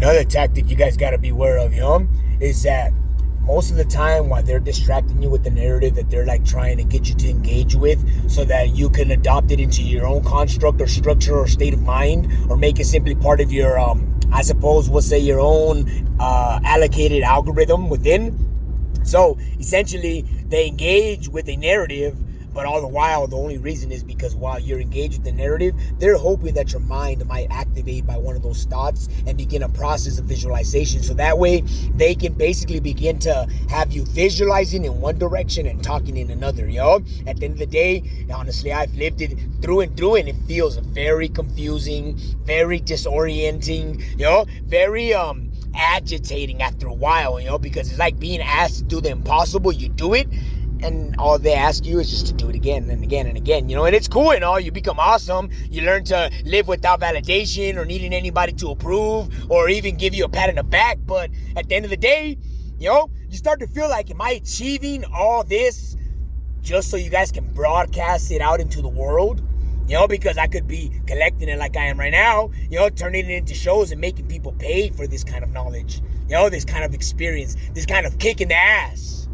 another tactic you guys got to be aware of, is that most of the time while they're distracting you with the narrative that they're like trying to get you to engage with so that you can adopt it into your own construct or structure or state of mind or make it simply part of your I suppose we'll say your own allocated algorithm within. So essentially they engage with a narrative, but all the while, the only reason is because while you're engaged with the narrative, they're hoping that your mind might activate by one of those thoughts and begin a process of visualization. So that way, they can basically begin to have you visualizing in one direction and talking in another, At the end of the day, honestly, I've lived it through and through, and it feels very confusing, very disorienting, very agitating after a while, because it's like being asked to do the impossible. You do it, and all they ask you is just to do it again and again and again, and it's cool and all. You become awesome. You learn to live without validation or needing anybody to approve or even give you a pat on the back. But at the end of the day, you start to feel like, am I achieving all this just so you guys can broadcast it out into the world? Because I could be collecting it like I am right now, turning it into shows and making people pay for this kind of knowledge, this kind of experience, this kind of kick in the ass.